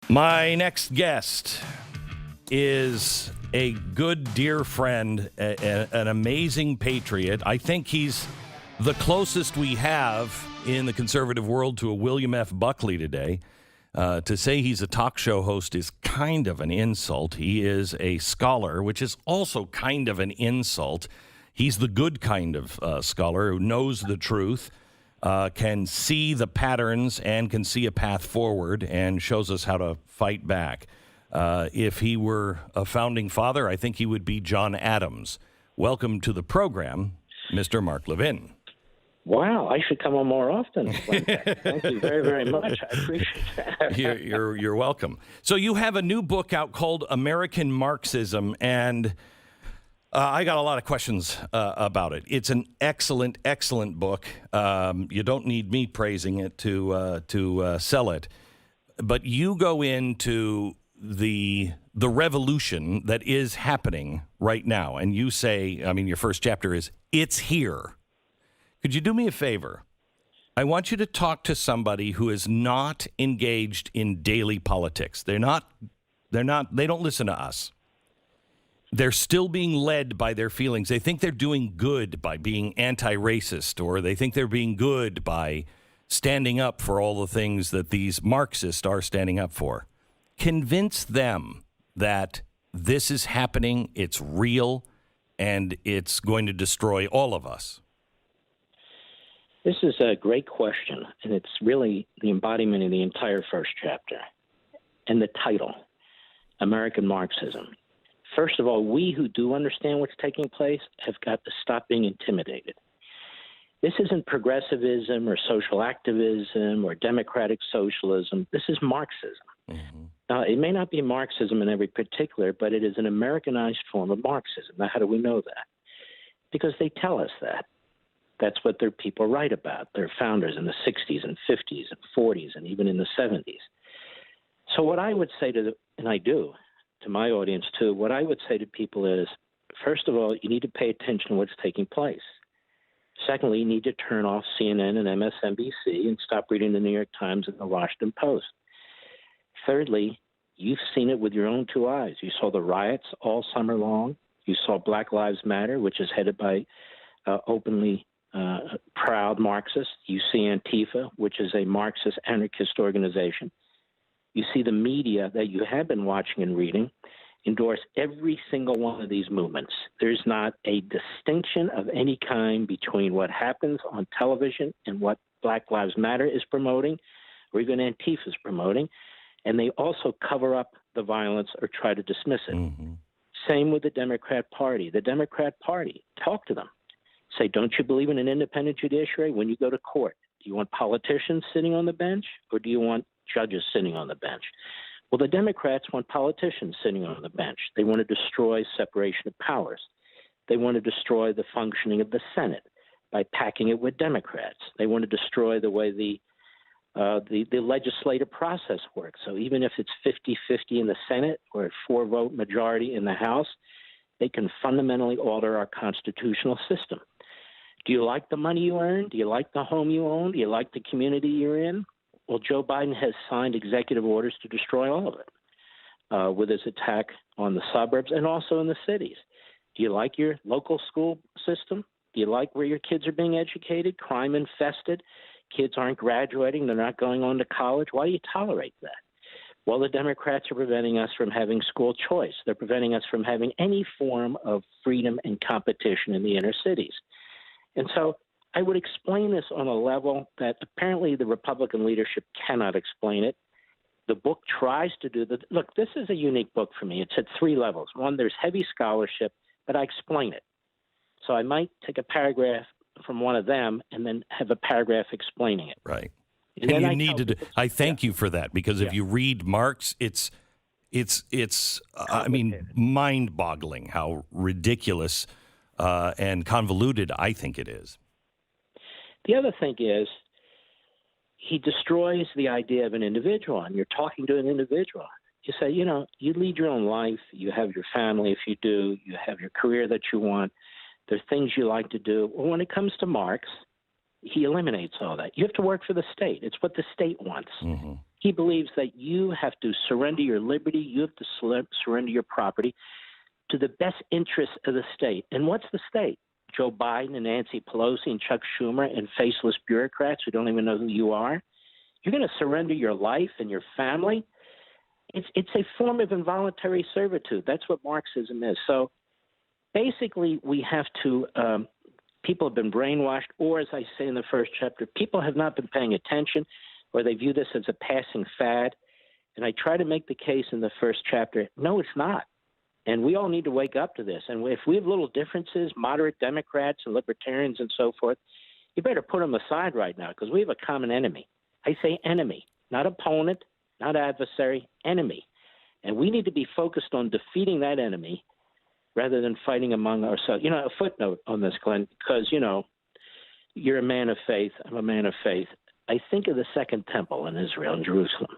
My next guest is a good, dear friend, an amazing patriot. I think he's the closest we have in the conservative world to a William F. Buckley today. To say he's a talk show host is kind of an insult. He is a scholar, which is also kind of an insult. He's the good kind of scholar who knows the truth, can see the patterns and can see a path forward and shows us how to fight back. If he were a founding father, I think he would be John Adams. Welcome to the program, Mr. Mark Levin. Wow, I should come on more often. Thank you very, very much. I appreciate that. You're welcome. So you have a new book out called American Marxism, and I got a lot of questions about it. It's an excellent, excellent book. You don't need me praising it to sell it, but you go into the revolution that is happening right now, and you say, I mean, your first chapter is, "It's here." Could you do me a favor? I want you to talk to somebody who is not engaged in daily politics. They don't listen to us. They're still being led by their feelings. They think they're doing good by being anti-racist, or they think they're being good by standing up for all the things that these Marxists are standing up for. Convince them that this is happening, it's real, and it's going to destroy all of us. This is a great question, and it's really the embodiment of the entire first chapter. And the title, American Marxism. First of all, we who do understand what's taking place have got to stop being intimidated. This isn't progressivism or social activism or democratic socialism. This is Marxism. Mm-hmm. Now, it may not be Marxism in every particular, but it is an Americanized form of Marxism. Now, how do we know that? Because they tell us that. That's what their people write about, their founders in the 60s and 50s and 40s and even in the 70s. So what I would say and I do, to my audience too, what I would say to people is, first of all, you need to pay attention to what's taking place. Secondly, you need to turn off CNN and MSNBC and stop reading the New York Times and the Washington Post. Thirdly, you've seen it with your own two eyes. You saw the riots all summer long. You saw Black Lives Matter, which is headed by openly proud Marxists. You see Antifa, which is a Marxist anarchist organization. You see the media that you have been watching and reading endorse every single one of these movements. There's not a distinction of any kind between what happens on television and what Black Lives Matter is promoting, or even Antifa is promoting, and they also cover up the violence or try to dismiss it. Mm-hmm. Same with the Democrat Party. The Democrat Party, talk to them. Say, don't you believe in an independent judiciary? When you go to court, do you want politicians sitting on the bench, or do you want judges sitting on the bench? Well, the Democrats want politicians sitting on the bench. They want to destroy separation of powers. They want to destroy the functioning of the Senate by packing it with Democrats. They want to destroy the way the legislative process works. So even if it's 50-50 in the Senate or a 4-vote majority in the House, they can fundamentally alter our constitutional system. Do you like the money you earn? Do you like the home you own? Do you like the community you're in? Well, Joe Biden has signed executive orders to destroy all of it with his attack on the suburbs and also in the cities. Do you like your local school system? Do you like where your kids are being educated? Crime infested. Kids aren't graduating. They're not going on to college. Why do you tolerate that? Well, the Democrats are preventing us from having school choice. They're preventing us from having any form of freedom and competition in the inner cities. And so I would explain this on a level that apparently the Republican leadership cannot explain it. The book tries to do that. Look, this is a unique book for me. It's at 3 levels. One, there's heavy scholarship, but I explain it. So I might take a paragraph from one of them and then have a paragraph explaining it. Right. And you need to. I thank you for that, because if you read Marx, it's I mean, mind-boggling how ridiculous and convoluted I think it is. The other thing is, he destroys the idea of an individual, and you're talking to an individual. You say, you lead your own life. You have your family, if you do. You have your career that you want. There's things you like to do. Well, when it comes to Marx, he eliminates all that. You have to work for the state. It's what the state wants. Mm-hmm. He believes that you have to surrender your liberty, you have to surrender your property to the best interests of the state. And what's the state? Joe Biden and Nancy Pelosi and Chuck Schumer and faceless bureaucrats who don't even know who you are? You're going to surrender your life and your family? It's a form of involuntary servitude. That's what Marxism is. So basically, we have to people have been brainwashed, or as I say in the first chapter, people have not been paying attention, or they view this as a passing fad. And I try to make the case in the first chapter, no, it's not. And we all need to wake up to this. And if we have little differences, moderate Democrats and libertarians and so forth, you better put them aside right now because we have a common enemy. I say enemy, not opponent, not adversary, enemy. And we need to be focused on defeating that enemy rather than fighting among ourselves. A footnote on this, Glenn, because, you're a man of faith. I'm a man of faith. I think of the Second Temple in Israel, in Jerusalem.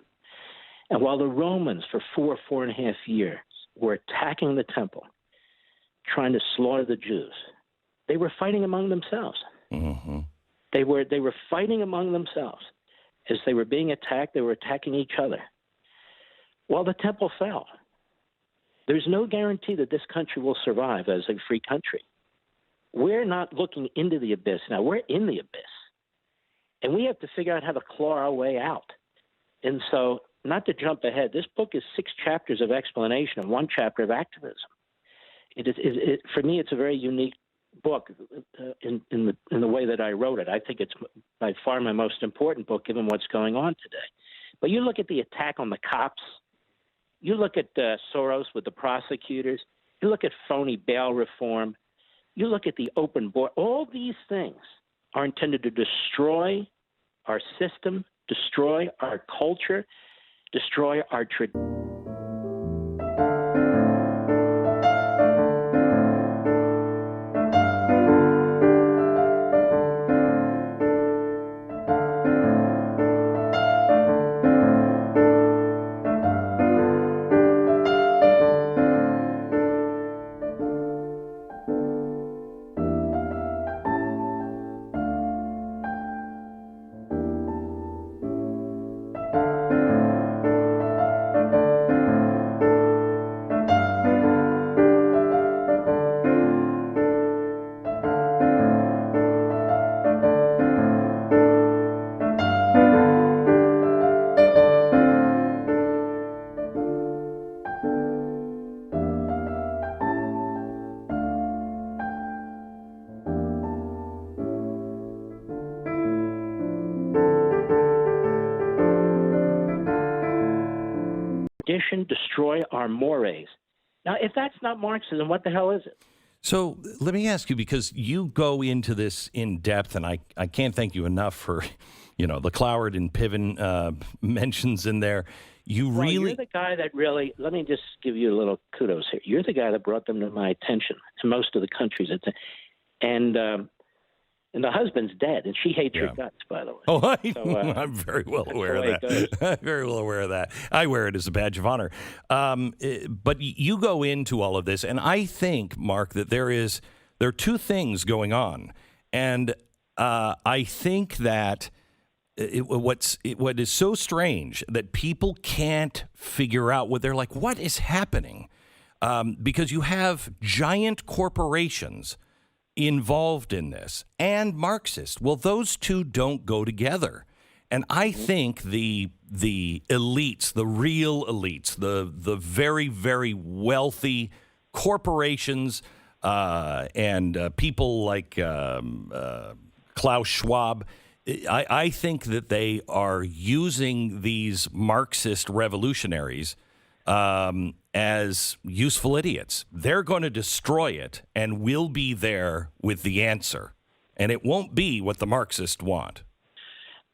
And while the Romans for 4.5 years were attacking the temple, trying to slaughter the Jews, they were fighting among themselves. Mm-hmm. They were fighting among themselves. As they were being attacked, they were attacking each other. Well, the temple fell. There's no guarantee that this country will survive as a free country. We're not looking into the abyss now. We're in the abyss. And we have to figure out how to claw our way out. And so, not to jump ahead, this book is 6 chapters of explanation and 1 chapter of activism. For me, it's a very unique book in the way that I wrote it. I think it's by far my most important book, given what's going on today. But you look at the attack on the cops. You look at Soros with the prosecutors. You look at phony bail reform. You look at the open border. All these things are intended to destroy our system, destroy our culture, destroy our tradition. Destroy our mores. Now, if that's not Marxism, what the hell is it? So let me ask you, because you go into this in depth, and I can't thank you enough for, the Cloward and Piven mentions in there. You're the guy that really, let me just give you a little kudos here. You're the guy that brought them to my attention in most of the countries. And the husband's dead, and she hates your guts, by the way. Oh, I'm very well aware of that. I'm very well aware of that. I wear it as a badge of honor. But you go into all of this, and I think, Mark, that there are 2 things going on. And I think that what is so strange that people can't figure out what they're like, what is happening? Because you have giant corporations involved in this and Marxist. Well, those 2 don't go together. And I think the elites, the real elites, the very, very wealthy corporations and people like Klaus Schwab, I think that they are using these Marxist revolutionaries as useful idiots. They're going to destroy it, and we'll be there with the answer. And it won't be what the Marxists want.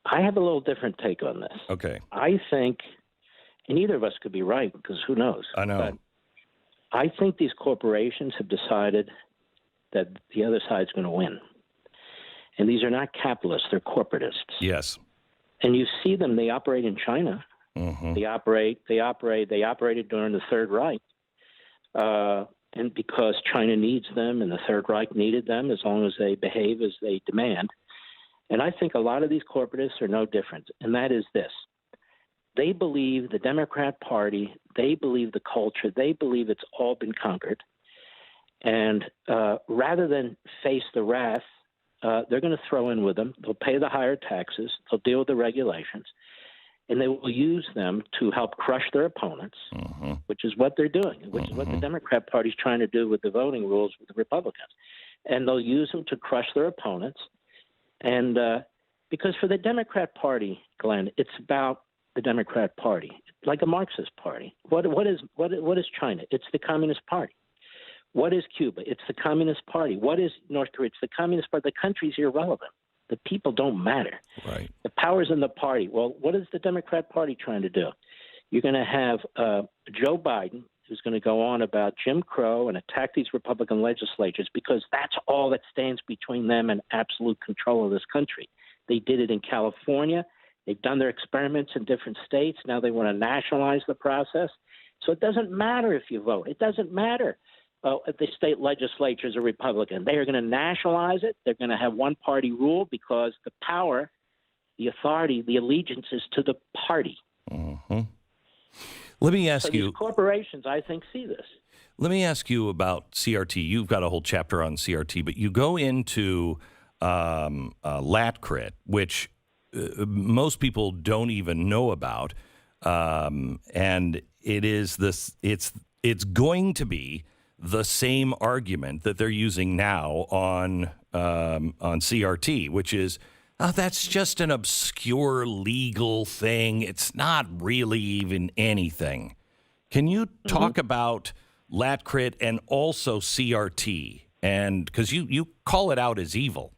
I have a little different take on this. Okay. I think, and either of us could be right, because who knows? I know. But I think these corporations have decided that the other side's going to win. And these are not capitalists, they're corporatists. Yes. And you see them, they operate in China. Mm-hmm. They operated during the Third Reich. And because China needs them and the Third Reich needed them, as long as they behave as they demand. And I think a lot of these corporatists are no different. And that is this. They believe the Democrat Party, they believe the culture, they believe it's all been conquered. And rather than face the wrath, they're going to throw in with them. They'll pay the higher taxes. They'll deal with the regulations. And they will use them to help crush their opponents, which is what they're doing, which is what the Democrat Party is trying to do with the voting rules with the Republicans. And they'll use them to crush their opponents. And because for the Democrat Party, Glenn, it's about the Democrat Party, like a Marxist party. What is China? It's the Communist Party. What is Cuba? It's the Communist Party. What is North Korea? It's the Communist Party. The country's irrelevant. The people don't matter. Right. The power's in the party. Well, what is the Democrat Party trying to do? You're going to have Joe Biden, who's going to go on about Jim Crow and attack these Republican legislatures because that's all that stands between them and absolute control of this country. They did it in California. They've done their experiments in different states. Now they want to nationalize the process. So it doesn't matter if you vote. It doesn't matter if the state legislatures are Republican. They are going to nationalize it. They're going to have one-party rule because the power, the authority, the allegiance is to the party. Let me ask you. These corporations, I think, see this. Let me ask you about CRT. You've got a whole chapter on CRT, but you go into LATCRIT, which most people don't even know about, and it is this. It's going to be the same argument that they're using now on CRT, which is that's just an obscure legal thing. It's not really even anything. Can you talk about LATCRIT and also CRT? And because you call it out as evil.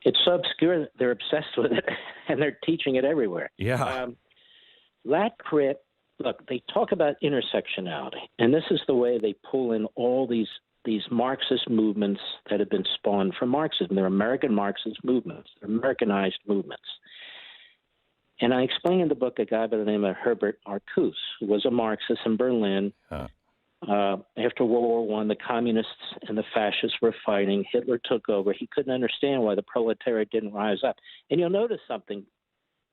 It's so obscure that they're obsessed with it, and they're teaching it everywhere. Yeah. LATCRIT, look, they talk about intersectionality, and this is the way they pull in all these Marxist movements that have been spawned from Marxism. They're American Marxist movements. They're Americanized movements. And I explain in the book a guy by the name of Herbert Marcuse, who was a Marxist in Berlin. After World War I, the communists and the fascists were fighting. Hitler took over. He couldn't understand why the proletariat didn't rise up. And you'll notice something.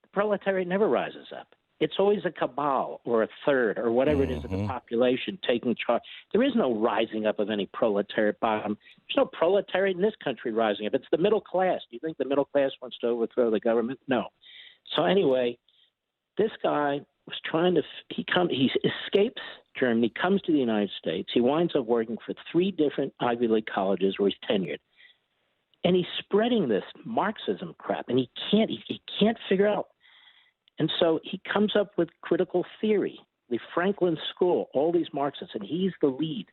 The proletariat never rises up. It's always a cabal or a third or whatever it is of the population taking charge. There is no rising up of any proletariat bottom. There's no proletariat in this country rising up. It's the middle class. Do you think the middle class wants to overthrow the government? No. So anyway, this guy was trying to he escapes Germany, comes to the United States. He winds up working for 3 different Ivy League colleges where he's tenured. And he's spreading this Marxism crap, and he can't figure out. And so he comes up with critical theory, the Franklin School, all these Marxists, and he's the lead.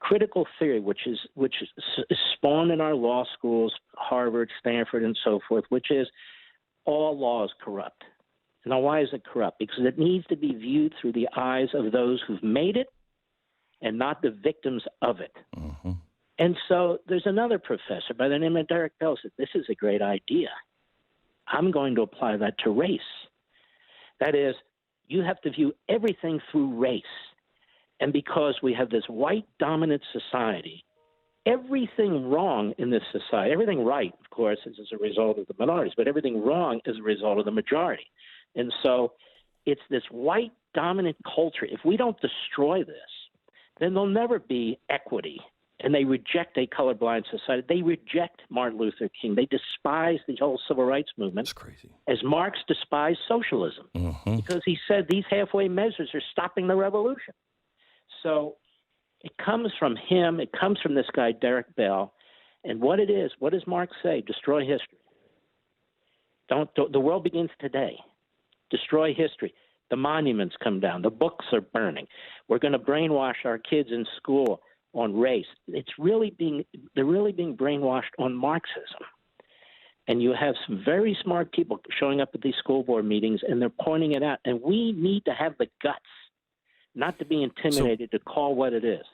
Critical theory, which is spawned in our law schools, Harvard, Stanford, and so forth, which is all law is corrupt. Now, why is it corrupt? Because it needs to be viewed through the eyes of those who've made it and not the victims of it. And so there's another professor by the name of Derek Bell said, this is a great idea. I'm going to apply that to race. That is, you have to view everything through race. And because we have this white dominant society, everything wrong in this society, everything right, of course, is as a result of the minorities, but everything wrong is a result of the majority. And so it's this white dominant culture. If we don't destroy this, then there'll never be equity. And they reject a colorblind society. They reject Martin Luther King. They despise the whole civil rights movement. That's crazy. As Marx despised socialism because he said these halfway measures are stopping the revolution. So it comes from him. It comes from this guy, Derek Bell. And what it is, what does Marx say? Destroy history. Don't the world begins today. Destroy history. The monuments come down. The books are burning. We're going to brainwash our kids in school on race. They're really being brainwashed on Marxism. And you have some very smart people showing up at these school board meetings, and they're pointing it out. And we need to have the guts not to be intimidated to call what it is.